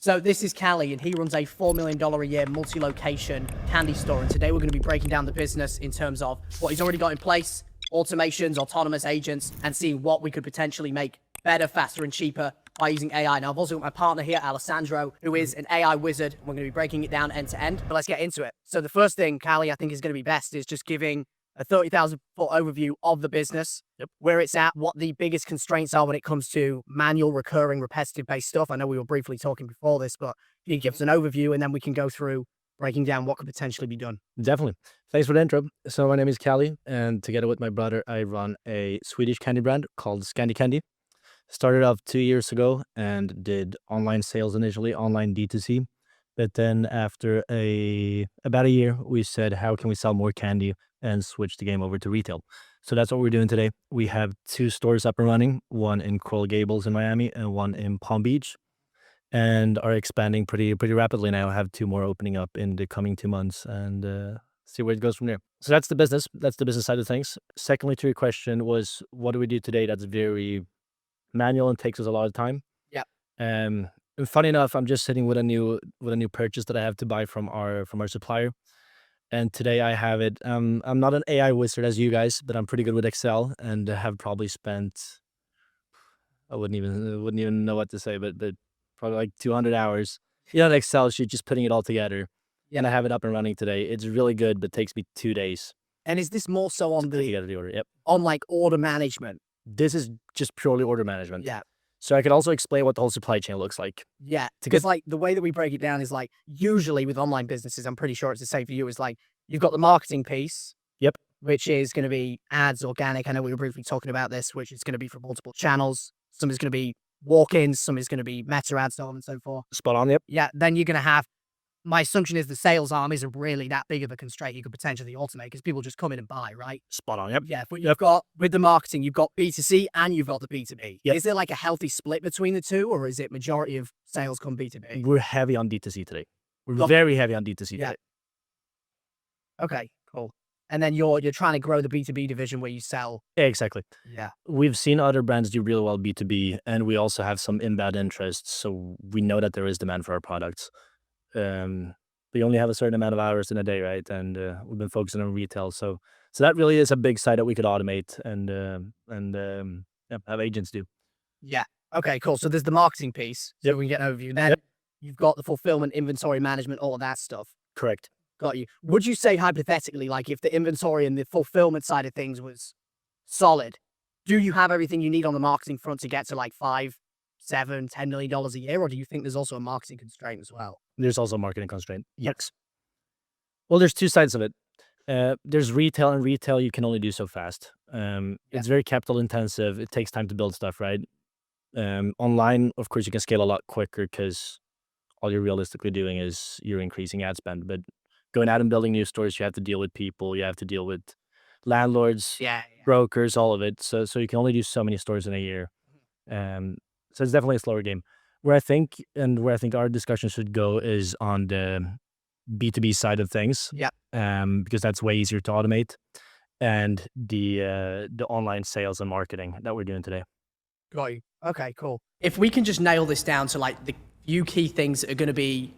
So this is Callie, and he runs a $4 million a year multi-location candy store. And today we're going to be breaking down the business in terms of what he's already got in place, automations, autonomous agents, and seeing what we could potentially make better, faster, and cheaper by using AI. Now, I've also got my partner here, Alessandro, who is an AI wizard. We're going to be breaking it down end to end, but let's get into it. So the first thing, Callie, I think is going to be best is just giving a 30,000-foot overview of the business, where it's at, what the biggest constraints are when it comes to manual, recurring, repetitive-based stuff. I know we were briefly talking before this, but you can give us an overview, and then we can go through breaking down what could potentially be done. Definitely. Thanks for the intro. So my name is Callie, and together with my brother, I run a Swedish candy brand called Scandi Candy. Started off 2 years ago and did online sales initially, online D2C. But then after about a year, we said, how can we sell more candy and switch the game over to retail? So that's what we're doing today. We have 2 stores up and running, one in Coral Gables in Miami and one in Palm Beach, and are expanding pretty rapidly now. I have 2 more opening up in the coming 2 months, and see where it goes from there. So that's the business. That's the business side of things. Secondly, to your question was, what do we do today that's very manual and takes us a lot of time? Yeah. And funny enough, I'm just sitting with a new purchase that I have to buy from our supplier. And today I have it. I'm not an AI wizard as you guys, but I'm pretty good with Excel, and have probably spent, I wouldn't even know what to say, but probably like 200 hours in an Excel sheet, just putting it all together. Yeah. And I have it up and running today. It's really good, but takes me 2 days. And is this more so on the order? Yep. On like order management? This is just purely order management. Yeah. So I could also explain what the whole supply chain looks like. Yeah, because like the way that we break it down is like, usually with online businesses, I'm pretty sure it's the same for you, is like, you've got the marketing piece. Yep. Which is going to be ads, organic. I know we were briefly talking about this, which is going to be from multiple channels. Some is going to be walk-ins, some is going to be meta ads, so on and so forth. Spot on, yep. Yeah, then you're going to have, my assumption is the sales arm isn't really that big of a constraint you could potentially automate, because people just come in and buy, right? Spot on, yep. Yeah, but you've got, with the marketing, you've got B2C and you've got the B2B. Yep. Is there like a healthy split between the two, or is it majority of sales come B2B? We're heavy on D2C today. We're very heavy on D2C today. Okay, cool. And then you're trying to grow the B2B division where you sell. Yeah, exactly. Yeah. We've seen other brands do really well B2B, and we also have some inbound interest, so we know that there is demand for our products. We only have a certain amount of hours in a day, right? And we've been focusing on retail, so that really is a big side that we could automate and have agents do. Yeah. Okay, cool. So there's the marketing piece, so we can get an overview. Then you've got the fulfillment, inventory management, all of that stuff. Correct. Got you. Would you say hypothetically, like if the inventory and the fulfillment side of things was solid, do you have everything you need on the marketing front to get to like $5, $7, $10 million a year, or do you think there's also a marketing constraint as well? There's also a marketing constraint. Yes. Well, there's 2 sides of it. There's retail, and retail you can only do so fast. It's very capital intensive. It takes time to build stuff, right? Online, of course, you can scale a lot quicker because all you're realistically doing is you're increasing ad spend. But going out and building new stores, you have to deal with people. You have to deal with landlords, brokers, all of it. So you can only do so many stores in a year. So it's definitely a slower game. Where I think our discussion should go is on the B2B side of things. Yeah. Because that's way easier to automate, and the online sales and marketing that we're doing today. Got you. Okay, cool. If we can just nail this down to like the few key things that are going to be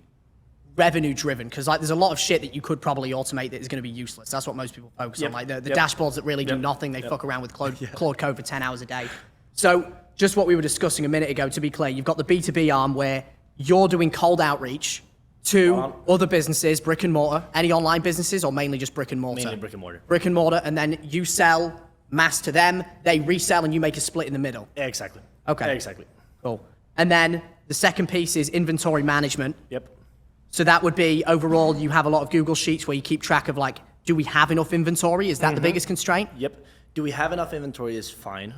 revenue driven, because like there's a lot of shit that you could probably automate that is going to be useless. That's what most people focus on. Like the dashboards that really do nothing. They fuck around with Claude Code for 10 hours a day. So just what we were discussing a minute ago, to be clear, you've got the B2B arm where you're doing cold outreach to other businesses, brick and mortar, any online businesses, or mainly just brick and mortar? Mainly brick and mortar. Brick and mortar, and then you sell mass to them, they resell, and you make a split in the middle. Yeah, exactly. Okay. Yeah, exactly. Cool. And then the second piece is inventory management. Yep. So that would be, overall, you have a lot of Google Sheets where you keep track of like, do we have enough inventory? Is that the biggest constraint? Yep. Do we have enough inventory is fine.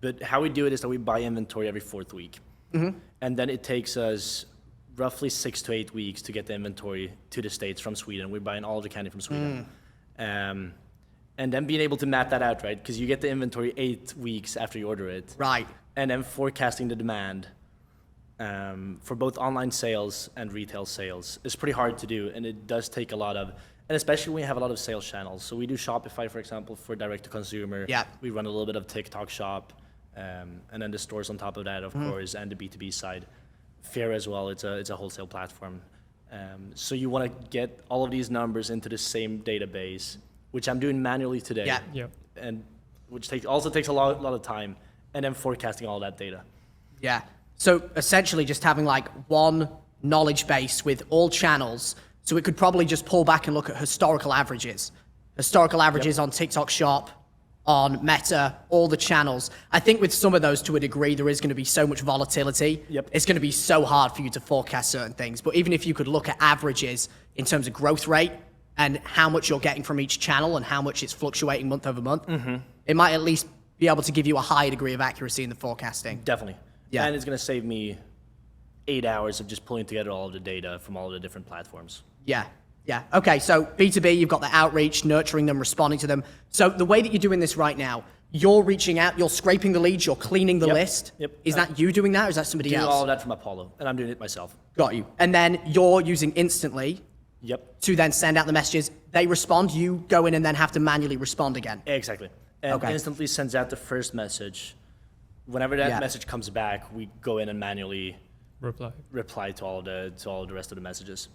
But how we do it is that we buy inventory every 4th week. And then it takes us roughly 6 to 8 weeks to get the inventory to the States from Sweden. We're buying all the candy from Sweden. And then being able to map that out, right? Because you get the inventory 8 weeks after you order it. Right. And then forecasting the demand for both online sales and retail sales is pretty hard to do. And it does take a lot of, and especially when you have a lot of sales channels. So we do Shopify, for example, for direct to consumer. Yeah. We run a little bit of TikTok shop. And then the stores on top of that, of course, and the B2B side. fair as well. It's a wholesale platform. So you want to get all of these numbers into the same database, which I'm doing manually today. Yeah. And which also takes a lot of time, and then forecasting all that data. Yeah. So essentially just having like one knowledge base with all channels. So it could probably just pull back and look at historical averages. Historical averages on TikTok Shop, on Meta, all the channels. I think with some of those to a degree, there is going to be so much volatility. It's going to be so hard for you to forecast certain things. But even if you could look at averages in terms of growth rate and how much you're getting from each channel and how much it's fluctuating month over month, it might at least be able to give you a higher degree of accuracy in the forecasting. Definitely. Yeah. And it's going to save me 8 hours of just pulling together all of the data from all of the different platforms. Yeah. Yeah. Okay. So B2B, you've got the outreach, nurturing them, responding to them. So the way that you're doing this right now, you're reaching out, you're scraping the leads, you're cleaning the list. Is that you doing that, or is that somebody else? Doing all of that from Apollo, and I'm doing it myself. Got you. And then you're using Instantly to then send out the messages. They respond, you go in and then have to manually respond again. Exactly. And Instantly sends out the first message. Whenever that message comes back, we go in and manually reply to all the rest of the messages.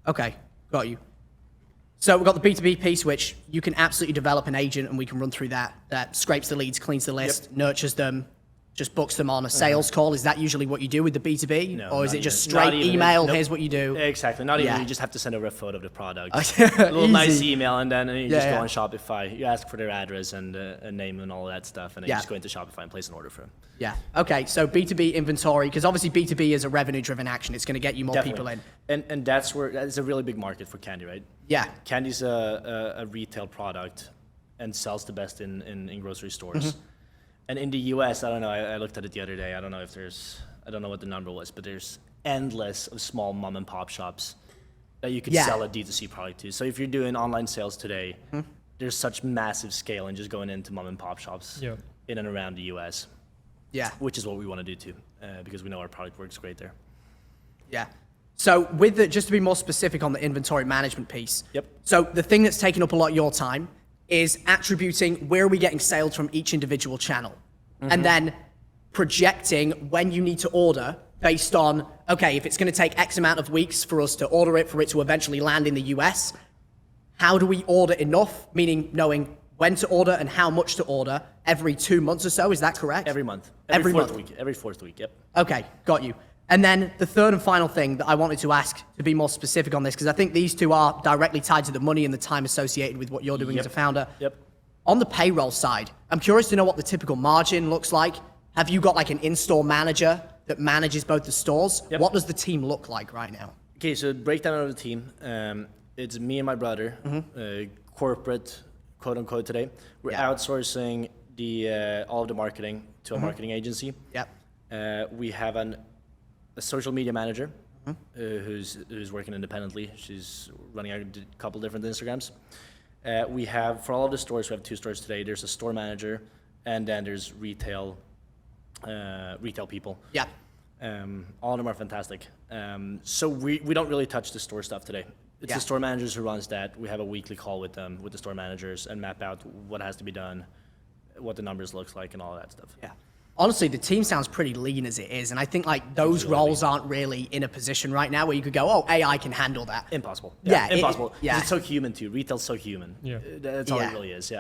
Okay. Got you. So we've got the B2B piece, which you can absolutely develop an agent and we can run through that. That scrapes the leads, cleans the list, nurtures them, just books them on a sales call. Is that usually what you do with the B2B? No, or is it just straight email, here's what you do? Exactly. Not even, you just have to send over a photo of the product. A little nice email, and then you just go on Shopify. You ask for their address and a name and all that stuff, and then you just go into Shopify and place an order for them. Yeah. Okay. So B2B inventory, because obviously B2B is a revenue-driven action. It's going to get you more people in. And that's a really big market for candy, right? Yeah. Candy's a retail product and sells the best in grocery stores. And in the US, I don't know, I looked at it the other day. I don't know what the number was, but there's endless of small mom and pop shops that you could sell a D2C product to. So if you're doing online sales today, there's such massive scale in just going into mom and pop shops in and around the US. Yeah. Which is what we want to do too, because we know our product works great there. Yeah. So just to be more specific on the inventory management piece. So the thing that's taking up a lot of your time is attributing where are we getting sales from each individual channel, and then projecting when you need to order based on, okay, if it's going to take X amount of weeks for us to order it, for it to eventually land in the US, how do we order enough? Meaning knowing when to order and how much to order every 2 months or so. Is that correct? Every month. Every fourth month. week. Every fourth week. Yep. Okay, got you. And then the third and final thing that I wanted to ask, to be more specific on this, because I think these two are directly tied to the money and the time associated with what you're doing as a founder. On the payroll side, I'm curious to know what the typical margin looks like. Have you got like an in-store manager that manages both the stores? What does the team look like right now? Okay, so breakdown of the team. It's me and my brother, corporate, quote unquote, today. We're outsourcing all of the marketing to a marketing agency. We have a social media manager who's working independently. She's running a couple different Instagrams. We have, for all of the stores, we have 2 stores today. There's a store manager, and then there's retail people. All of them are fantastic. So we don't really touch the store stuff today. It's the store managers who runs that. We have a weekly call with them, with the store managers, and map out what has to be done, what the numbers looks like, and all that stuff. Honestly, the team sounds pretty lean as it is, and I think like those roles aren't really in a position right now where you could go, oh, AI can handle that. Impossible. Impossible. It's so human too. Retail's so human. That's all it really is.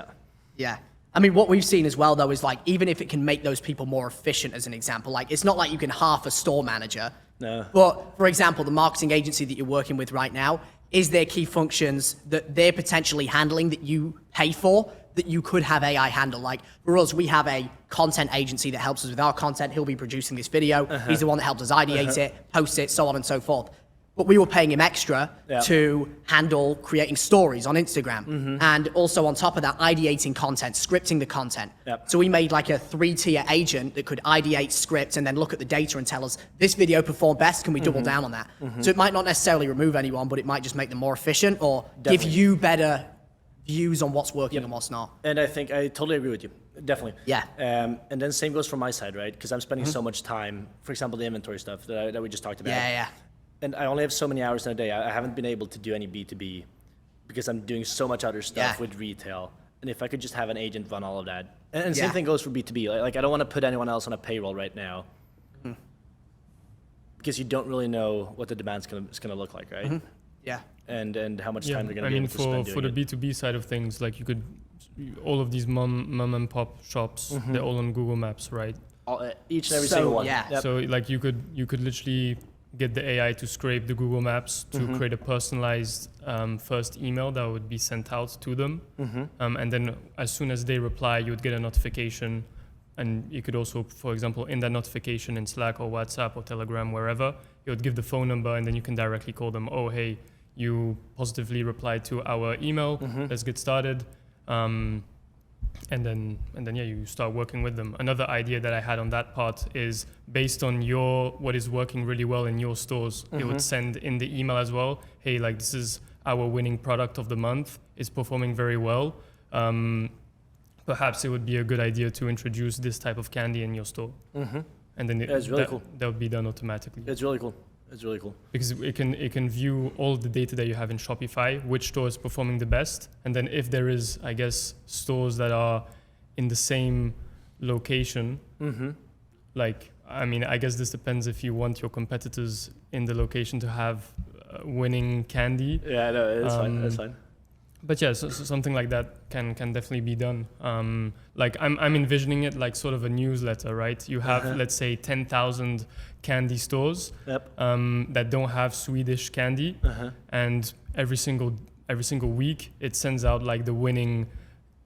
Yeah. I mean, what we've seen as well, though, is like, even if it can make those people more efficient, as an example, like, it's not like you can half a store manager. No. But, for example, the marketing agency that you're working with right now, is there key functions that they're potentially handling that you pay for that you could have AI handle? Like, for us, we have a content agency that helps us with our content. He'll be producing this video. He's the one that helps us ideate it, post it, so on and so forth. But we were paying him extra to handle creating stories on Instagram. And also on top of that, ideating content, scripting the content. So we made like a 3-tier agent that could ideate, script, and then look at the data and tell us, this video performed best, can we double down on that? So it might not necessarily remove anyone, but it might just make them more efficient or give you better views on what's working and what's not. And I think I totally agree with you. Definitely. And then same goes from my side, right? Because I'm spending so much time, for example, the inventory stuff that we just talked about. And I only have so many hours in a day. I haven't been able to do any B2B because I'm doing so much other stuff with retail. And if I could just have an agent run all of that. And same thing goes for B2B. Like I don't want to put anyone else on a payroll right now because you don't really know what the demand's gonna look like, right? Yeah. And how much time they're gonna I be mean, able to spend for doing the it. B2B side of things, like you could, all of these mom and pop shops, they're all on Google Maps, right? Each and every So, single one. yeah. Yep. So like you could literally get the AI to scrape the Google Maps to create a personalized first email that would be sent out to them, and then as soon as they reply, you would get a notification, and you could also, for example, in that notification in Slack or WhatsApp or Telegram, wherever, you would give the phone number, and then you can directly call them. Oh, hey, you positively replied to our email. Let's get started. And then yeah, you start working with them. Another idea that I had on that part is based on what is working really well in your stores. It would send in the email as well. Hey, like this is our winning product of the month. It's performing very well. Perhaps it would be a good idea to introduce this type of candy in your store. And then It's really cool. that would be done automatically. It's really cool. It's really cool. Because it can view all the data that you have in Shopify, which store is performing the best, and then if there is, I guess, stores that are in the same location, like, I mean, I guess this depends if you want your competitors in the location to have winning candy. Yeah, no, it's fine. That's fine. But yeah, so something like that can definitely be done. Like I'm envisioning it like sort of a newsletter, right? You have, let's say, 10,000 candy stores that don't have Swedish candy, and every single week it sends out like the winning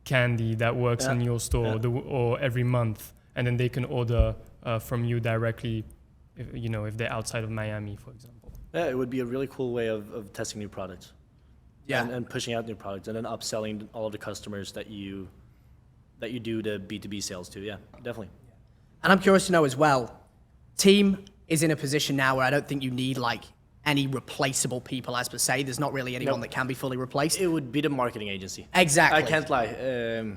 candy that works in your store, or every month, and then they can order from you directly, if they're outside of Miami, for example. Yeah, it would be a really cool way of testing new products. Yeah. And pushing out new products, and then upselling all of the customers that you do the B2B sales to. Yeah, definitely. And I'm curious to know as well, team is in a position now where I don't think you need like any replaceable people as per se. There's not really anyone that can be fully replaced. It would be the marketing agency. Exactly. I can't lie.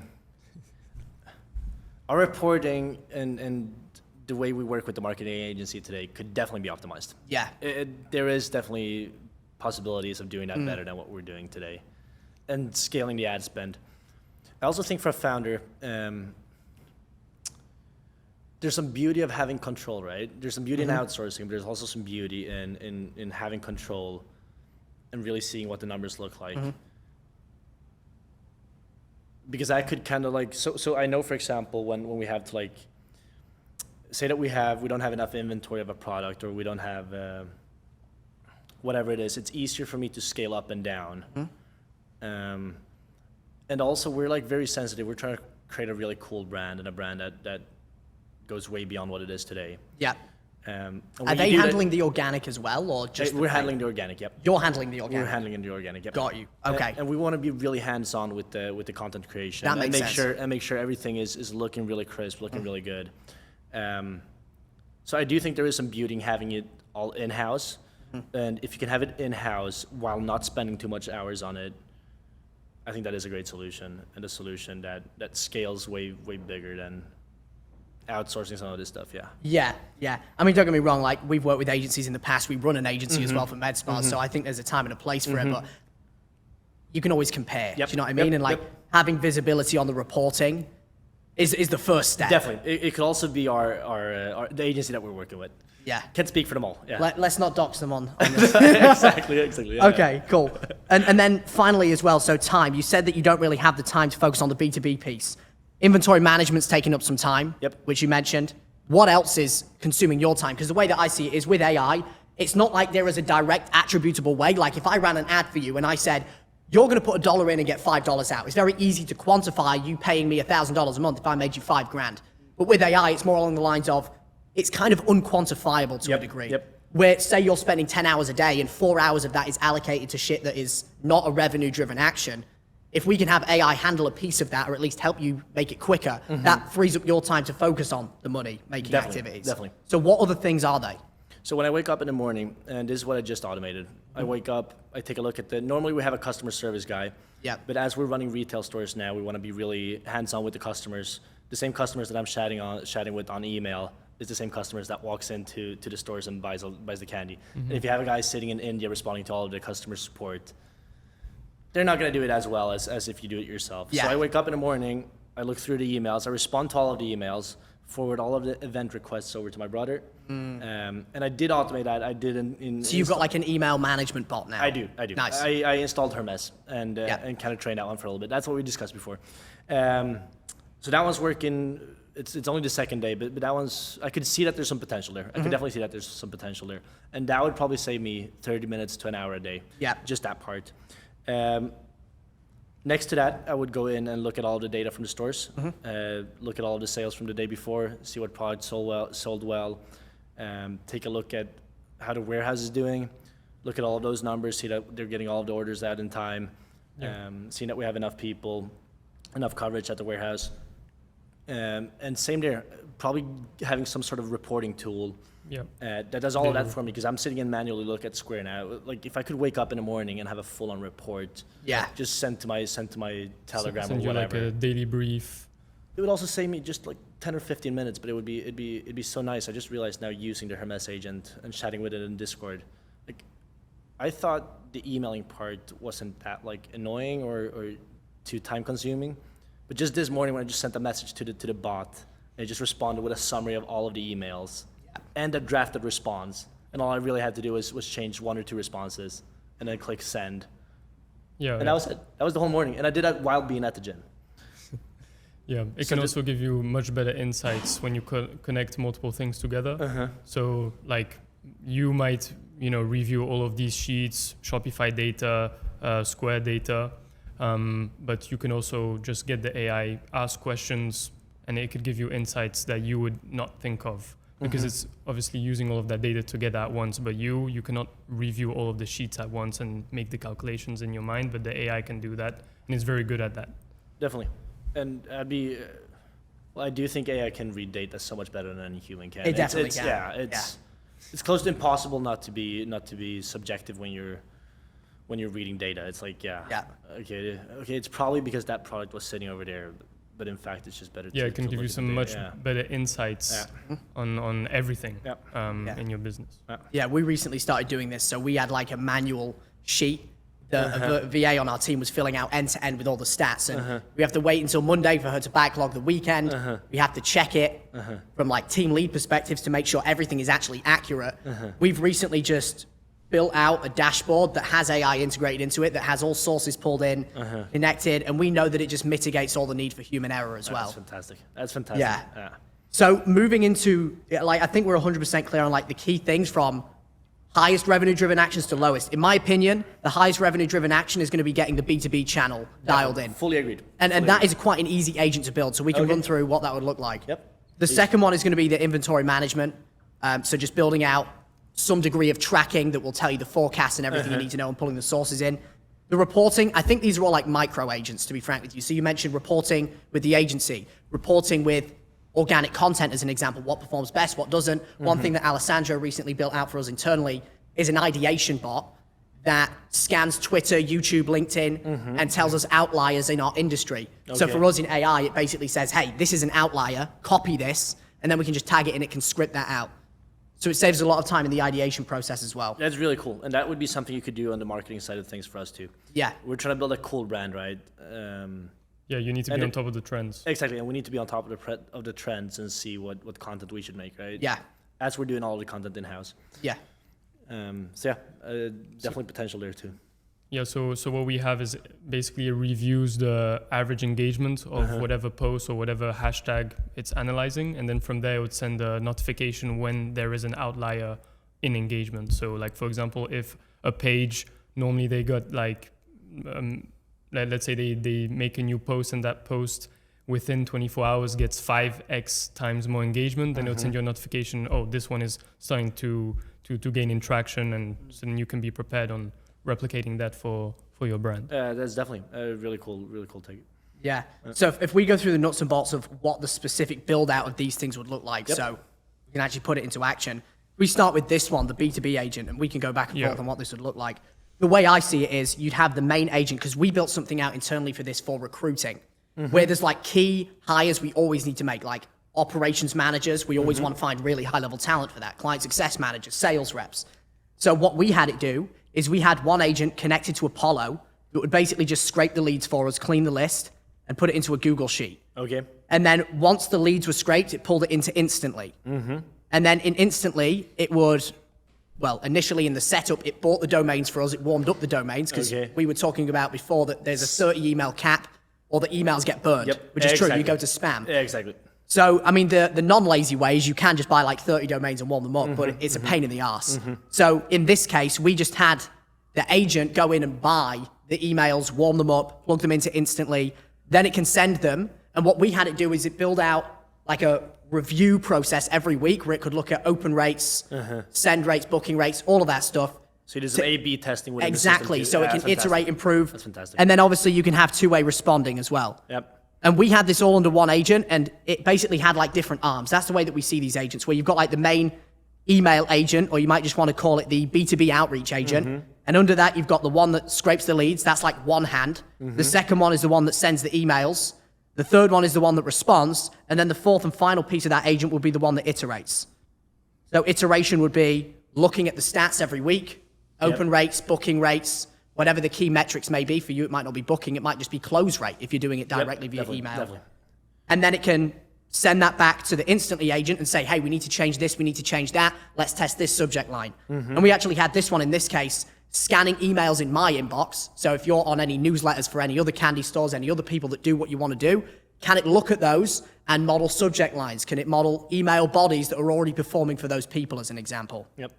Our reporting and the way we work with the marketing agency today could definitely be optimized. Yeah. There is definitely possibilities of doing that better than what we're doing today, and scaling the ad spend. I also think for a founder, there's some beauty of having control, right? There's some beauty in outsourcing, but there's also some beauty in having control and really seeing what the numbers look like. Because I could kind of like, so I know, for example, when we have to like, say that we don't have enough inventory of a product, or we don't have whatever it is, it's easier for me to scale up and down. And also we're like very sensitive. We're trying to create a really cool brand, and a brand that goes way beyond what it is today. Yeah. And Are when they you do handling the organic as well, or just we're handling the organic, yep. You're handling the organic. We're handling the organic, yep. Got you. Okay. And we want to be really hands-on with the content creation. That makes sense. And make sure everything is looking really crisp, looking really good. So I do think there is some beauty in having it all in-house. And if you can have it in-house while not spending too much hours on it, I think that is a great solution, and a solution that scales way bigger than outsourcing some of this stuff. Yeah. I mean, don't get me wrong, like we've worked with agencies in the past. We run an agency as well for med spas, so I think there's a time and a place for it, but you can always compare. Yep. Do you know what I mean? Yep. And like having visibility on the reporting is the first step. Definitely. It could also be our the agency that we're working with. Yeah. Can't speak for them all. Yeah. Let's not dox them on this. exactly. Yeah, Okay, cool. And then finally as well, so time. You said that you don't really have the time to focus on the B2B piece. Inventory management's taking up some time, which you mentioned. What else is consuming your time? Because the way that I see it is with AI, it's not like there is a direct attributable way. Like if I ran an ad for you and I said, you're going to put $1 in and get $5 out. It's very easy to quantify you paying me $1,000 a month if I made you $5,000. But with AI, it's more along the lines of, it's kind of unquantifiable to a degree. Where say you're spending 10 hours a day and 4 hours of that is allocated to shit that is not a revenue-driven action. If we can have AI handle a piece of that, or at least help you make it quicker, that frees up your time to focus on the money-making activities. Definitely. So what other things are they? So when I wake up in the morning, and this is what I just automated, I wake up, I take a look at normally we have a customer service guy, but as we're running retail stores now, we want to be really hands-on with the customers. The same customers that I'm chatting with on email is the same customers that walks into the stores and buys the candy. And if you have a guy sitting in India responding to all of the customer support, they're not going to do it as well as if you do it yourself. So I wake up in the morning, I look through the emails, I respond to all of the emails, forward all of the event requests over to my brother. And I did automate that. I did in So you've got like an email management bot now? I do. Nice. I installed Hermes and kind of trained that one for a little bit. That's what we discussed before. So that one's working. It's only the second day, but that one's, I could see that there's some potential there. I could definitely see that there's some potential there. And that would probably save me 30 minutes to an hour a day. Yeah. Just that part. Next to that, I would go in and look at all the data from the stores, look at all the sales from the day before, see what products sold well, take a look at how the warehouse is doing, look at all of those numbers, see that they're getting all of the orders out in time, seeing that we have enough people, enough coverage at the warehouse. And same there, probably having some sort of reporting tool that does all of that for me, because I'm sitting and manually look at Square now. Like if I could wake up in the morning and have a full-on report, just sent to my Telegram Send or you whatever. like a daily brief. It would also save me just like 10 or 15 minutes, but it'd be so nice. I just realized now using the Hermes agent and chatting with it in Discord. Like I thought the emailing part wasn't that like annoying or too time consuming. But just this morning when I just sent a message to the bot, it just responded with a summary of all of the emails and a drafted response. And all I really had to do was change one or two responses and then click send. And that was it. That was the whole morning. And I did that while being at the gym. It can also give you much better insights when you connect multiple things together. So like you might, review all of these sheets, Shopify data, Square data, but you can also just get the AI, ask questions, and it could give you insights that you would not think of, because it's obviously using all of that data together at once, but you cannot review all of the sheets at once and make the calculations in your mind, but the AI can do that, and it's very good at that. Definitely. And I do think AI can read data so much better than any human can. It definitely can. Yeah, it's close to impossible not to be subjective when you're reading data. It's like, okay, it's probably because that product was sitting over there, but in fact, it's just better. It can give you some much better insights on everything in your business. We recently started doing this. So we had like a manual sheet that a VA on our team was filling out end to end with all the stats. And we have to wait until Monday for her to backlog the weekend. We have to check it from like team lead perspectives to make sure everything is actually accurate. We've recently just built out a dashboard that has AI integrated into it, that has all sources pulled in, connected, and we know that it just mitigates all the need for human error as well. That's fantastic. Yeah. So moving into, like, I think we're 100% clear on like the key things from highest revenue-driven actions to lowest. In my opinion, the highest revenue-driven action is going to be getting the B2B channel dialed in. Fully agreed. And that is quite an easy agent to build, so we can run through what that would look like. The second one is going to be the inventory management. So just building out some degree of tracking that will tell you the forecast and everything you need to know and pulling the sources in. The reporting, I think these are all like micro agents, to be frank with you. So you mentioned reporting with the agency, reporting with organic content as an example, what performs best, what doesn't. One thing that Alessandro recently built out for us internally is an ideation bot that scans Twitter, YouTube, LinkedIn, and tells us outliers in our industry. So for us in AI, it basically says, hey, this is an outlier, copy this, and then we can just tag it and it can script that out. So it saves a lot of time in the ideation process as well. That's really cool. And that would be something you could do on the marketing side of things for us too. Yeah. We're trying to build a cool brand, right? You need to be on top of the trends. Exactly, and we need to be on top of the trends and see what content we should make, right? Yeah. As we're doing all the content in-house. Yeah. Definitely potential there too. So what we have is basically it reviews the average engagement of whatever post or whatever hashtag it's analyzing, and then from there it would send a notification when there is an outlier in engagement. So like, for example, if a page, normally they got like, let's say they make a new post and that post within 24 hours gets 5x times more engagement, then it would send you a notification, oh, this one is starting to gain in traction, and so then you can be prepared on replicating that for your brand. That's definitely a really cool take. Yeah. So if we go through the nuts and bolts of what the specific build out of these things would look like, so we can actually put it into action. We start with this one, the B2B agent, and we can go back and forth on what this would look like. The way I see it is you'd have the main agent, because we built something out internally for this for recruiting, where there's like key hires we always need to make, like operations managers. We always want to find really high level talent for that. Client success managers, sales reps. So what we had it do is we had one agent connected to Apollo that would basically just scrape the leads for us, clean the list, and put it into a Google Sheet. Okay. And then once the leads were scraped, it pulled it into Instantly. And then in Instantly, it would, well, initially in the setup, it bought the domains for us. It warmed up the domains because we were talking about before that there's a 30 email cap or the emails get burned, which is true. You go to spam. Yeah, exactly. So, I mean, the non-lazy way is you can just buy like 30 domains and warm them up, but it's a pain in the ass. So in this case, we just had the agent go in and buy the emails, warm them up, plug them into Instantly, then it can send them. And what we had it do is it build out like a review process every week where it could look at open rates, send rates, booking rates, all of that stuff. So you do some A/B testing within exactly. the system. So it can iterate, improve. That's fantastic. And then obviously you can have two-way responding as well. Yep. And we had this all under one agent, and it basically had like different arms. That's the way that we see these agents, where you've got like the main email agent, or you might just want to call it the B2B outreach agent. And under that, you've got the one that scrapes the leads. That's like one hand. The second one is the one that sends the emails. The third one is the one that responds. And then the fourth and final piece of that agent would be the one that iterates. So iteration would be looking at the stats every week, open rates, booking rates, whatever the key metrics may be. For you, it might not be booking. It might just be close rate if you're doing it directly via email. Definitely. And then it can send that back to the Instantly agent and say, hey, we need to change this, we need to change that. Let's test this subject line. And we actually had this one in this case, scanning emails in my inbox. So if you're on any newsletters for any other candy stores, any other people that do what you want to do, can it look at those and model subject lines? Can it model email bodies that are already performing for those people, as an example? Yep.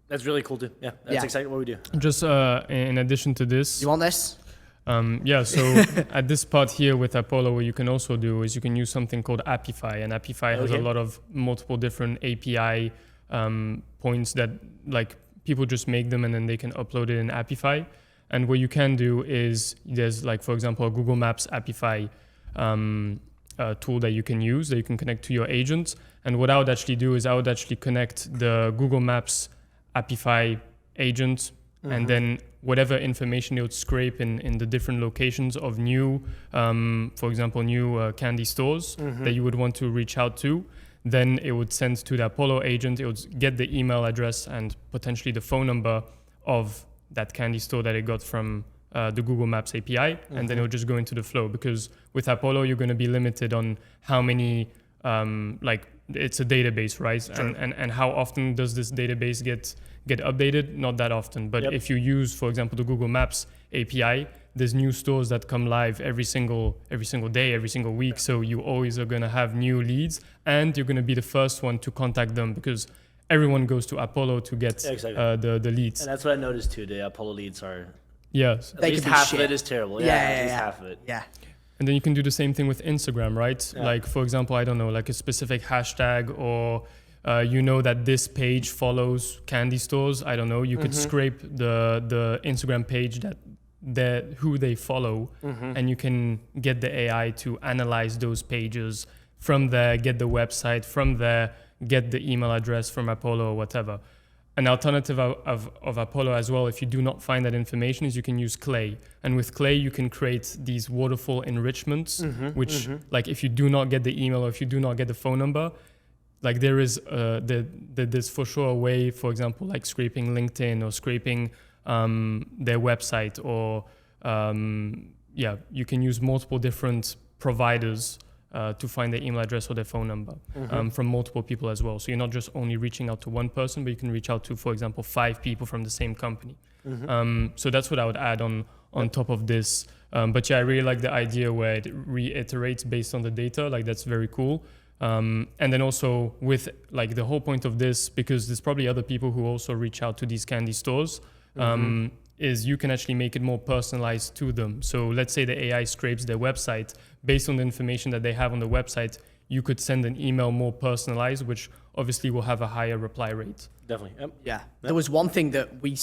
That's really cool too. Yeah, that's exactly what we do. Just in addition to this, You want this? So at this part here with Apollo, what you can also do is you can use something called Appify, and Appify has a lot of multiple different API points that like people just make them and then they can upload it in Appify. And what you can do is there's like, for example, a Google Maps Appify tool that you can use that you can connect to your agent. And what I would actually do is I would actually connect the Google Maps Appify agent and then whatever information it would scrape in the different locations of new, for example, new candy stores that you would want to reach out to, then it would send to the Apollo agent. It would get the email address and potentially the phone number of that candy store that it got from the Google Maps API, and then it would just go into the flow. Because with Apollo, you're going to be limited on how many, like it's a database, right? Sure. And how often does this database get updated? Not that often. But if you use, for example, the Google Maps API, there's new stores that come live every single day, every single week. So you always are going to have new leads, and you're going to be the first one to contact them because everyone goes to Apollo to get the leads. And that's what I noticed too. The Apollo leads are yes. At least half of it is terrible. At least half of it. Yeah. And then you can do the same thing with Instagram, right? Yeah. Like, for example, I don't know, like a specific hashtag, or you know that this page follows candy stores. I don't know. You could scrape the Instagram page that who they follow, and you can get the AI to analyze those pages from there, get the website from there, get the email address from Apollo or whatever. An alternative of Apollo as well, if you do not find that information, is you can use Clay. And with Clay, you can create these waterfall enrichments, which like if you do not get the email or if you do not get the phone number, like there is there's for sure a way, for example, like scraping LinkedIn or scraping their website, or you can use multiple different providers to find their email address or their phone number from multiple people as well. So you're not just only reaching out to one person, but you can reach out to, for example, 5 people from the same company. So that's what I would add on top of this. But yeah, I really like the idea where it reiterates based on the data. Like that's very cool. And then also with like the whole point of this, because there's probably other people who also reach out to these candy stores, is you can actually make it more personalized to them. So let's say the AI scrapes their website. Based on the information that they have on the website, you could send an email more personalized, which obviously will have a higher reply rate. Definitely. Yep. Yeah. There was one thing that I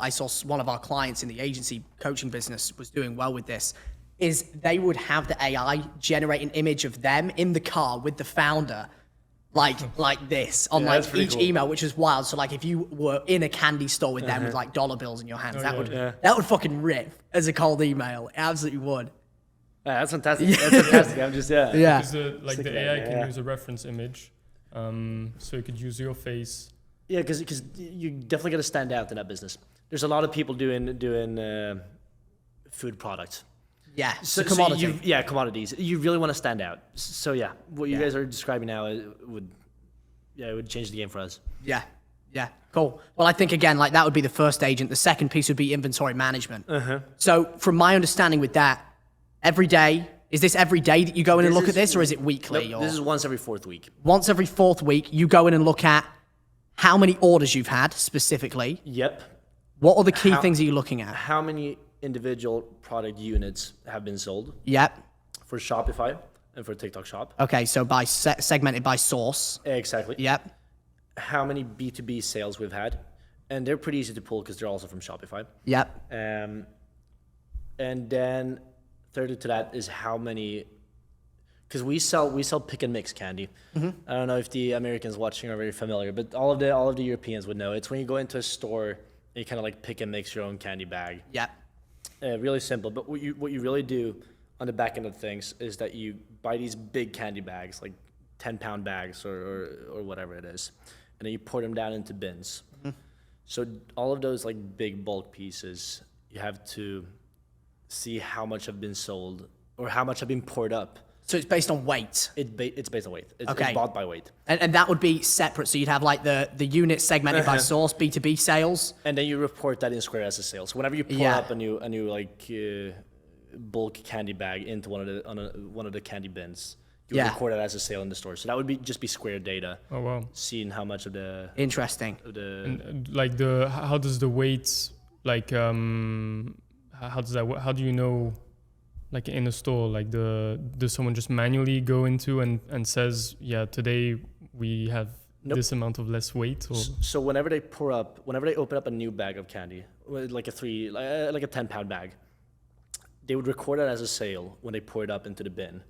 saw one of our clients in the agency coaching business was doing well with this, is they would have the AI generate an image of them in the car with the founder, like this on like each email, which is wild. So like if you were in a candy store with them with like dollar bills in your hands, that would fucking rip as a cold email. It absolutely would. Yeah, that's fantastic. That's fantastic. I'm just Because the AI can use a reference image, so you could use your face. Yeah, because you definitely got to stand out in that business. There's a lot of people doing food products, Yeah, So, it's a commodity. commodities. You really want to stand out. So yeah, what you Yeah. guys are describing now it would change the game for us. Yeah. Yeah. Cool. Well, I think again, like that would be the first agent. The second piece would be inventory management. So from my understanding with that, every day, is this every day that you go in and look at this, or is it weekly? Nope, or this is once every 4th week. once every 4th week, you go in and look at how many orders you've had specifically. Yep. What are the key things are you looking at? How many individual product units have been sold Yep. for Shopify and for TikTok Shop? Okay, so by segmented by source. Exactly. Yep. How many B2B sales we've had, and they're pretty easy to pull because they're also from Shopify. Yep. And then thirdly to that is how many, because we sell pick and mix candy. I don't know if the Americans watching are very familiar, but all of the Europeans would know. It's when you go into a store and you kind of like pick and mix your own candy bag. Yep. Really simple, but what you really do on the back end of things is that you buy these big candy bags, like 10-pound bags or whatever it is, and then you pour them down into bins. So all of those like big bulk pieces, you have to see how much have been sold or how much have been poured up. So it's based on weight. It's based on weight. It's Okay. bought by weight. And that would be separate. So you'd have like the unit segmented by source, B2B sales. And then you report that in Square as a sale. So whenever you pour Yeah. up a new like bulk candy bag into one of the candy bins, you Yeah. record it as a sale in the store. So that would just be Square data, Oh wow. seeing how much of the Interesting. And like how does the weight like how does that how do you know like in a store like does someone just manually go into and says today we have Nope. this amount of less weight or So whenever they open up a new bag of candy, like a 10-pound bag, they would record it as a sale when they pour it up into the bin.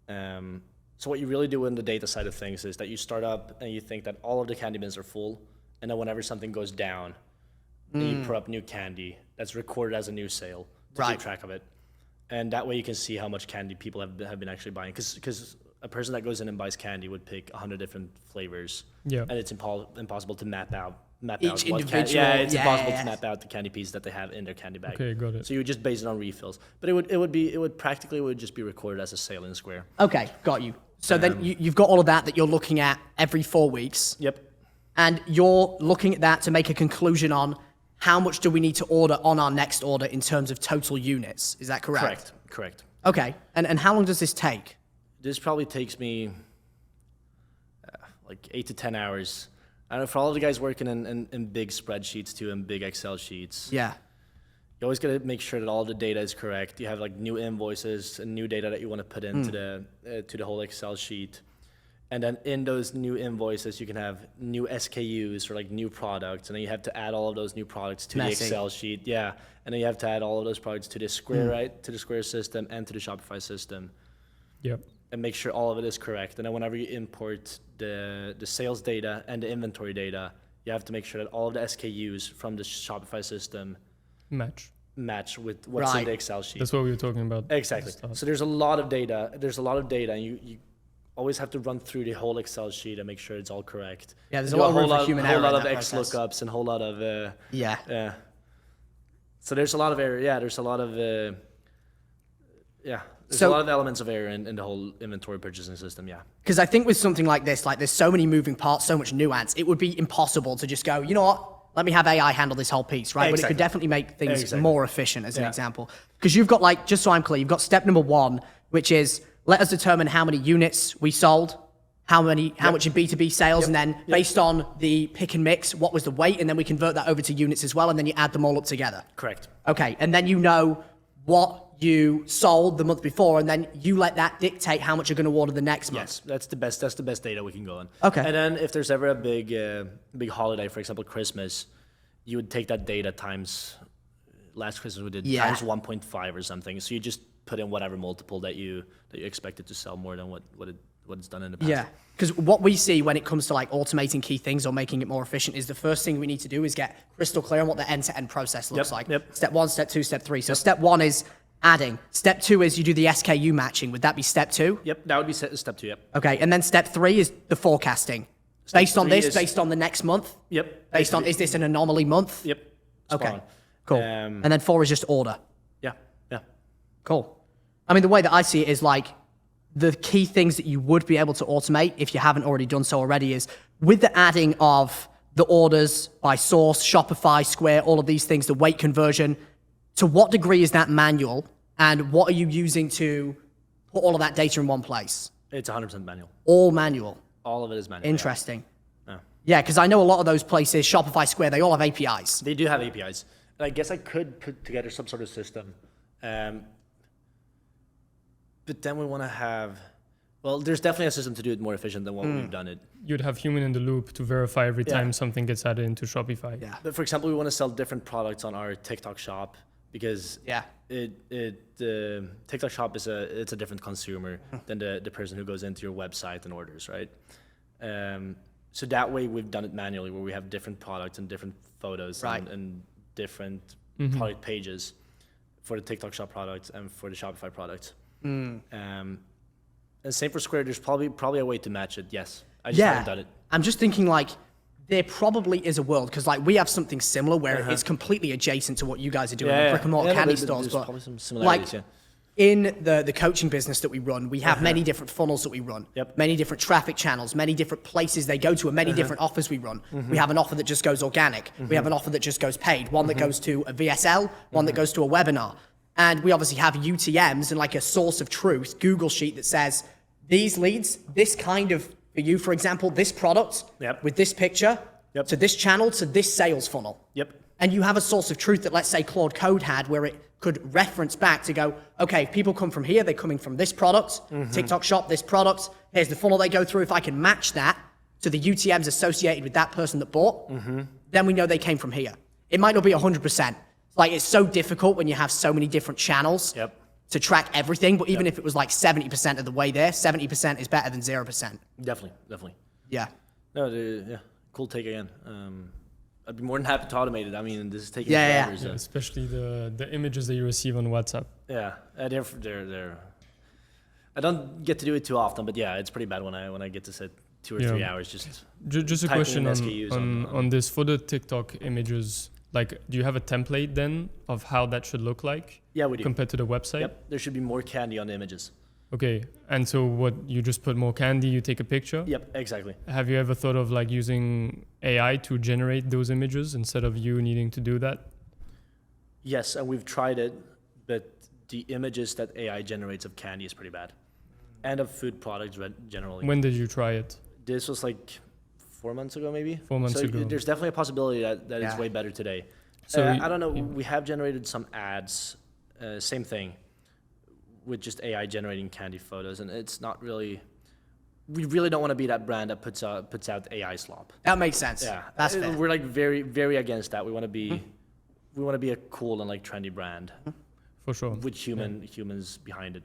So what you really do in the data side of things is that you start up and you think that all of the candy bins are full, and then whenever something goes down, then you pour up new candy that's recorded as a new sale to Right. keep track of it. And that way you can see how much candy people have been actually buying. Because a person that goes in and buys candy would pick 100 different flavors. Yeah. And it's impossible to map out Each what individual- it's yeah, impossible yeah, to yeah. map out the candy piece that they have in their candy bag. Okay, got it. So you would just base it on refills. But it would practically just be recorded as a sale in Square. Okay, got you. So then you've got all of that you're looking at every 4 weeks. Yep. And you're looking at that to make a conclusion on how much do we need to order on our next order in terms of total units. Is that correct? Correct. Okay. And how long does this take? This probably takes me like 8 to 10 hours. I don't know, for all of the guys working in big spreadsheets too, and big Excel sheets. Yeah. You always got to make sure that all the data is correct. You have like new invoices and new data that you want to put into to the whole Excel sheet. And then in those new invoices, you can have new SKUs or like new products. And then you have to add all of those new products to Messy. the Excel sheet. Yeah. And then you have to add all of those products to the Square, right? To the Square system and to the Shopify system. Yep. And make sure all of it is correct. And then whenever you import the sales data and the inventory data, you have to make sure that all of the SKUs from the Shopify system match with what's in Right. the Excel sheet. That's what we were talking about. Exactly. at the start. So there's a lot of data. And you always have to run through the whole Excel sheet and make sure it's all correct. Yeah, there's And a do lot of room for human error whole lot in of that X process. lookups and a whole lot of Yeah. So there's a lot of error. Yeah, there's a lot of There's So- a lot of elements of error in the whole inventory purchasing system. Yeah. Because I think with something like this, like there's so many moving parts, so much nuance, it would be impossible to just go, you know what, let me have AI handle this whole piece, right? But it could Exactly. definitely make things Exactly. more efficient, as an Yeah. example. Because you've got like, just so I'm clear, you've got step number 1, which is let us determine how many units we sold, how much in B2B sales, and then based on the pick and mix, what was the weight, and then we convert that over to units as well, and then you add them all up together. Correct. Okay, and then you know what you sold the month before, and then you let that dictate how much you're going to order the next month. Yes, that's the best. That's the best data we can go on. Okay. And then if there's ever a big holiday, for example, Christmas, you would take that data times. Last Christmas we did Yeah. times 1.5 or something. So you just put in whatever multiple that you expected to sell more than what it's done in the past. Yeah, because what we see when it comes to like automating key things or making it more efficient is the first thing we need to do is get crystal clear on what the end-to-end process looks like. Yep. Step 1, step 2, step 3. So step 1 is adding. Step 2 is you do the SKU matching. Would that be step 2? Yep. That would be step 2. Yep. Okay, and then step 3 is the forecasting. Based on 3 this, is- based on the next month, Yep. based on is this an anomaly month? Yep. Spot Okay, on. cool. And then 4 is just order. Yeah. Yeah. Cool. I mean, the way that I see it is like the key things that you would be able to automate if you haven't already done so already is with the adding of the orders by source, Shopify, Square, all of these things, the weight conversion. To what degree is that manual, and what are you using to put all of that data in one place? It's 100% manual. All manual. All of it is manual. Interesting. Yeah. Yeah, because I know a lot of those places, Shopify, Square, they all have APIs. They do have APIs. And I guess I could put together some sort of system. But then we want to have, well, there's definitely a system to do it more efficient than what we've done it. You'd have human in the loop to verify every Yeah. time something gets added into Shopify. Yeah. But for example, we want to sell different products on our TikTok shop because Yeah. TikTok shop it's a different consumer than the person who goes into your website and orders, right? So that way we've done it manually where we have different products and different photos Right. and different product pages for the TikTok shop products and for the Shopify products. And same for Square. There's probably a way to match it. Yes, I just haven't done it. I'm just thinking like there probably is a world because like we have something similar where it's completely adjacent to what you guys are doing in brick and mortar no, candy but stores. there's But probably some like similarities. in the coaching business that we run, we have many different funnels that we run, Yep. many different traffic channels, many different places they go to, and many different offers we run. We have an offer that just goes organic. We have an offer that just goes paid, one that goes to a VSL, one that goes to a webinar. And we obviously have UTMs and like a source of truth Google sheet that says, these leads, this kind of, for you, for example, this product Yep. with this picture Yep. to this channel to this sales funnel. Yep. And you have a source of truth that, let's say, Claude Code had, where it could reference back to go, okay, if people come from here, they're coming from this product, TikTok shop, this product, here's the funnel they go through. If I can match that to the UTMs associated with that person that bought, then we know they came from here. It might not be 100%. Like, it's so difficult when you have so many different channels Yep. to track everything. But even if it was like 70% of the way there, 70% is better than 0%. Definitely. Yeah. No, yeah, cool take again. I'd be more than happy to automate it. I mean, this is taking Yeah. forever. So. Especially the images that you receive on WhatsApp. Yeah, they're. I don't get to do it too often, but yeah, it's pretty bad when I get to sit 2 or 3 hours just. Just a typing question in SKUs on this for the TikTok images. Like, do you have a template then of how that should look like? Yeah, we do. Compared to the website? Yep, there should be more candy on the images. Okay, and so what, you just put more candy, you take a picture? Yep, exactly. Have you ever thought of like using AI to generate those images instead of you needing to do that? Yes, and we've tried it, but the images that AI generates of candy is pretty bad, and of food products generally. When did you try it? This was like 4 months ago, maybe. 4 months so ago. There's definitely a possibility that it's Yeah. way better today. So I don't know. We have generated some ads, same thing, with just AI generating candy photos, and it's not really. We really don't want to be that brand that puts out AI slop. That makes sense. Yeah, That's fair. We're like very very against that. We want to be, we want to be a cool and like trendy brand For sure. with humans behind it.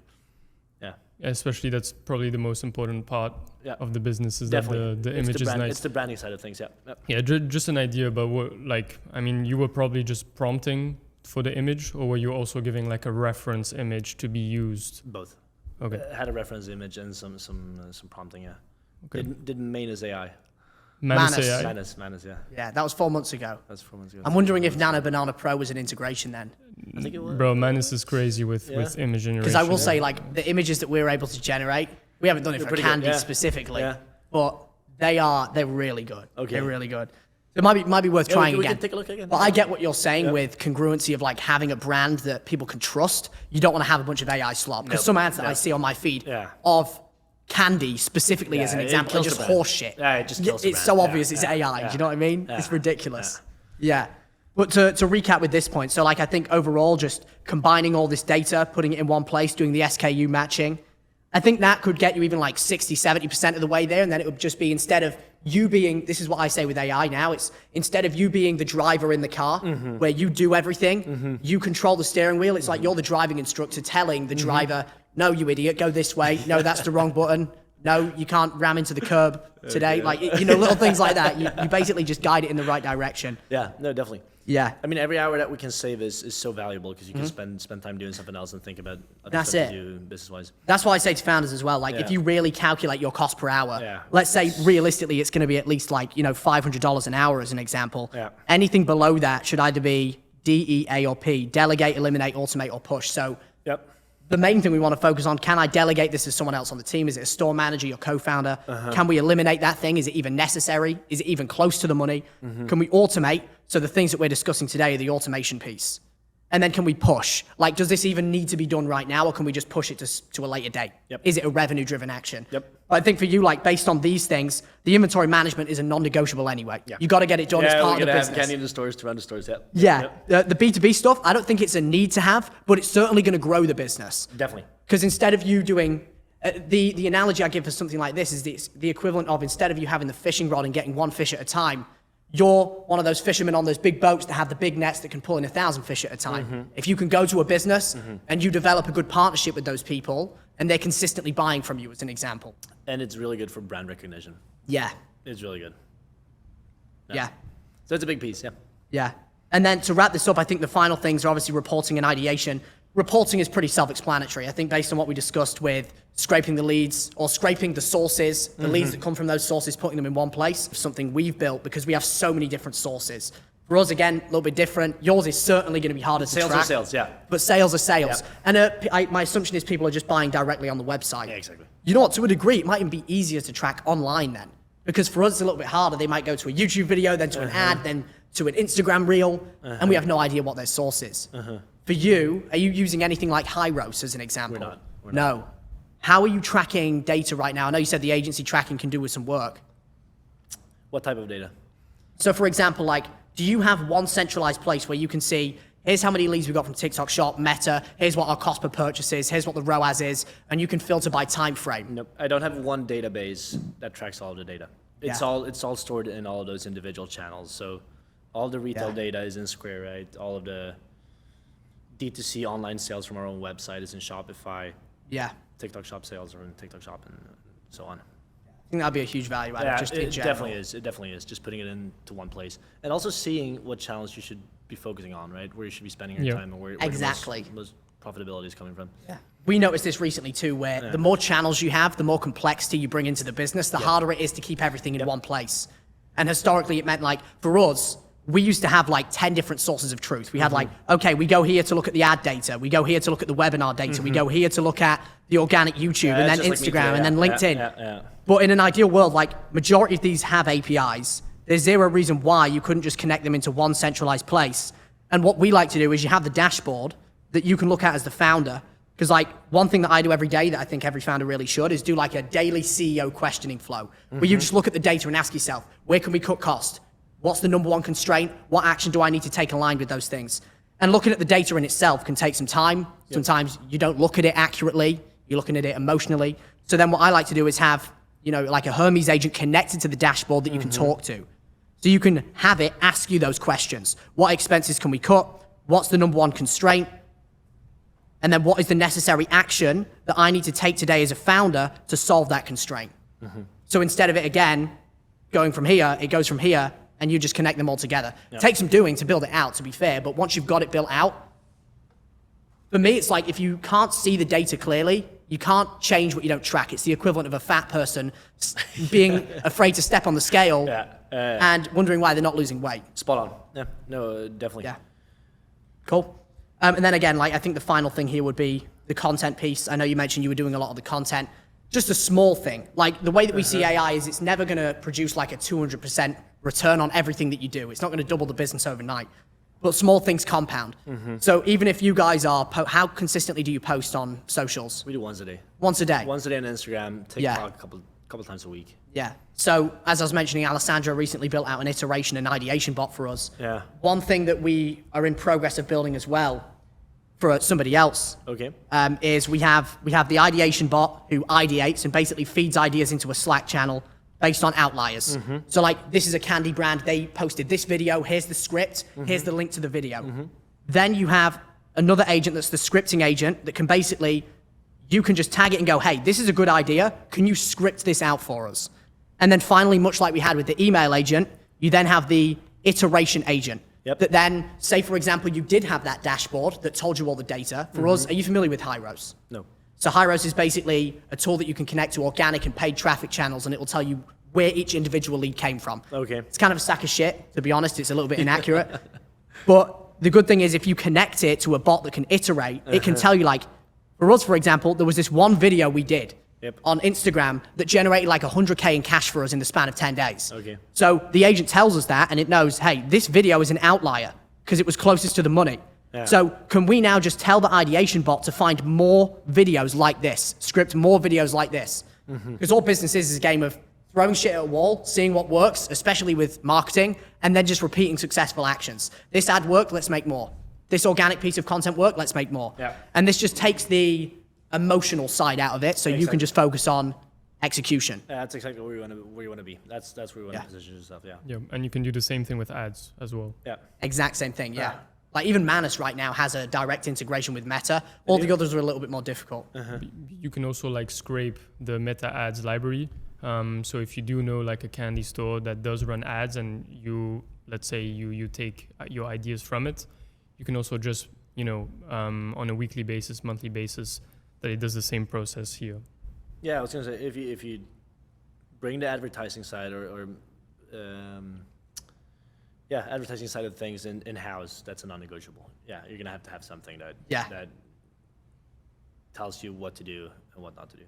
Yeah. Especially that's probably the most important part Yeah. of the business is Definitely. that the It's image is brand, nice. It's the branding side of things. Yeah. Yep. Yeah, just an idea, but what, like, I mean, you were probably just prompting for the image, or were you also giving like a reference image to be used? Both. Okay. Had a reference image and some prompting. Yeah. Okay. Did Manus AI. Manus Manus. AI. Manus. Yeah. Yeah, that was 4 months ago. That's 4 months ago. I'm wondering if Nano Banana Pro was an integration then. I think it was. Bro, Manus is crazy with image generation. Because I will say, like, the images that we're able to generate, we haven't done it They're for pretty good, candy yeah. specifically, Yeah. but they're really good. Okay. They're really good. It might be worth Yeah, trying we again. can take a look again. But I get what you're saying with congruency of like having a brand that people can trust. You don't want to have a bunch of AI slop because some ads that I see on my feed Yeah. of candy specifically as an it example are kills just the brand. horse shit. Yeah, it just kills the It's so brand. obvious it's AI. Do you know what I mean? Yeah. It's ridiculous. Yeah. But to recap with this point, so like I think overall just combining all this data, putting it in one place, doing the SKU matching, I think that could get you even like 60, 70% of the way there. And then it would just be instead of you being, this is what I say with AI now, it's instead of you being the driver in the car where you do everything, you control the steering wheel. It's like you're the driving instructor telling the driver, no, you idiot, go this way. No, that's the wrong button. No, you can't ram into the curb today. Like, you know, little things like that. You basically just guide it in the right direction. Yeah. No, definitely. Yeah. I mean, every hour that we can save is so valuable because you can spend time doing something else and think about other That's stuff it. to do business-wise. That's why I say to founders as well, like if Yeah. you really calculate your cost per hour, Yeah. let's say realistically it's going to be at least like, you know, $500 an hour as an example. Yeah. Anything below that should either be D, E, A, or P, delegate, eliminate, automate, or push. So Yep. the main thing we want to focus on, can I delegate this to someone else on the team? Is it a store manager, your co-founder? Can we eliminate that thing? Is it even necessary? Is it even close to the money? Can we automate? So the things that we're discussing today are the automation piece. And then can we push? Like, does this even need to be done right now, or can we just push it to a later date? Is it a revenue-driven action? But I think for you, like, based on these things, the inventory management is a non-negotiable anyway. You got to get it done as part of the business. Have candy in the stores to run the stores. The B2B stuff, I don't think it's a need to have, but it's certainly going to grow the business. Definitely. Because instead of you doing, the analogy I give for something like this is the equivalent of, instead of you having the fishing rod and getting one fish at a time, you're one of those fishermen on those big boats that have the big nets that can pull in 1,000 fish at a time. If you can go to a business and you develop a good partnership with those people and they're consistently buying from you, as an example. And it's really good for brand recognition. Yeah. It's really good. Yeah. So it's a big piece, Yeah. And then to wrap this up, I think the final things are obviously reporting and ideation. Reporting is pretty self-explanatory. I think based on what we discussed with scraping the leads or scraping the sources, the leads that come from those sources, putting them in one place, something we've built because we have so many different sources. For us, again, a little bit different. Yours is certainly going to be harder to track. Sales are sales, But sales are sales. And my assumption is people are just buying directly on the website. Yeah, exactly. You know what? To a degree, it might even be easier to track online then. Because for us, it's a little bit harder. They might go to a YouTube video, then to an ad, then to an Instagram reel, and we have no idea what their source is. For you, are you using anything like Hyros as an example? We're not. No. How are you tracking data right now? I know you said the agency tracking can do with some work. What type of data? So for example, like, do you have one centralized place where you can see, here's how many leads we got from TikTok Shop, Meta, here's what our cost per purchase is, here's what the ROAS is, and you can filter by time frame? Nope. I don't have one database that tracks all of the data. It's all stored in all of those individual channels. So all the retail data is in Square, right? All of the D2C online sales from our own website is in Shopify. TikTok Shop sales are in TikTok Shop and so on. I think that'd be a huge value add, just in general. It definitely is. Just putting it into one place. And also seeing what channels you should be focusing on, right? Where you should be spending your time and where exactly. the most profitability is coming from. We noticed this recently too, where the more channels you have, the more complexity you bring into the business, the harder it is to keep everything in one place. And historically, it meant, like, for us, we used to have like 10 different sources of truth. We had like, okay, we go here to look at the ad data. We go here to look at the webinar data. We go here to look at the organic YouTube and then Instagram and then LinkedIn. But in an ideal world, like, majority of these have APIs. There's zero reason why you couldn't just connect them into one centralized place. And what we like to do is you have the dashboard that you can look at as the founder. Because, like, one thing that I do every day that I think every founder really should is do like a daily CEO questioning flow, where you just look at the data and ask yourself, where can we cut cost? What's the number one constraint? What action do I need to take aligned with those things? And looking at the data in itself can take some time. Sometimes you don't look at it accurately. You're looking at it emotionally. So then what I like to do is have, you know, like a Hermes agent connected to the dashboard that you can talk to. So you can have it ask you those questions. What expenses can we cut? What's the number one constraint? And then what is the necessary action that I need to take today as a founder to solve that constraint? So instead of it, again, going from here, it goes from here, and you just connect them all together. It takes some doing to build it out, to be fair, but once you've got it built out, for me, it's like if you can't see the data clearly, you can't change what you don't track. It's the equivalent of a fat person being afraid to step on the scale and wondering why they're not losing weight. Spot on. Yeah, no, definitely. Cool. And then again, like, I think the final thing here would be the content piece. I know you mentioned you were doing a lot of the content. Just a small thing. Like, the way that we see AI is it's never going to produce like a 200% return on everything that you do. It's not going to double the business overnight. But small things compound. So even if you guys are, how consistently do you post on socials? We do once a day. Once a day? Once a day on Instagram, TikTok, a couple times a week. So as I was mentioning, Alessandro recently built out an iteration and ideation bot for us. One thing that we are in progress of building as well for somebody else is we have the ideation bot who ideates and basically feeds ideas into a Slack channel based on outliers. So like, this is a candy brand. They posted this video. Here's the script. Here's the link to the video. Then you have another agent that's the scripting agent that can basically, you can just tag it and go, hey, this is a good idea. Can you script this out for us? And then finally, much like we had with the email agent, you then have the iteration agent that then, say for example, you did have that dashboard that told you all the data. For us, are you familiar with Hyros? No. So Hyros is basically a tool that you can connect to organic and paid traffic channels, and it will tell you where each individual lead came from. It's kind of a sack of shit, to be honest. It's a little bit inaccurate. But the good thing is if you connect it to a bot that can iterate, it can tell you like, For us, for example, there was this one video we did Yep. on Instagram that generated like 100K in cash for us in the span of 10 days. Okay. So the agent tells us that, and it knows, hey, this video is an outlier because it was closest to the money. Yeah. So can we now just tell the ideation bot to find more videos like this, script more videos like this? Because all business is a game of throwing shit at a wall, seeing what works, especially with marketing, and then just repeating successful actions. This ad worked, let's make more. This organic piece of content worked, let's make more. Yeah. And this just takes the emotional side out of it, so you can just focus on execution. Yeah, that's exactly where you want to be. That's where you want Yeah. to position yourself. Yeah. Yeah, and you can do the same thing with ads as well. Yeah. Exact same thing, yeah. Like even Manus right now has a direct integration with Meta. All the others are a little bit more difficult. You can also like scrape the meta ads library. So if you do know like a candy store that does run ads and you, let's say you take your ideas from it, you can also just, on a weekly basis, monthly basis, that it does the same process here. Yeah, I was gonna say if you bring the advertising side or advertising side of things in house, that's a non-negotiable. Yeah, you're gonna have to have something that Yeah. that tells you what to do and what not to do.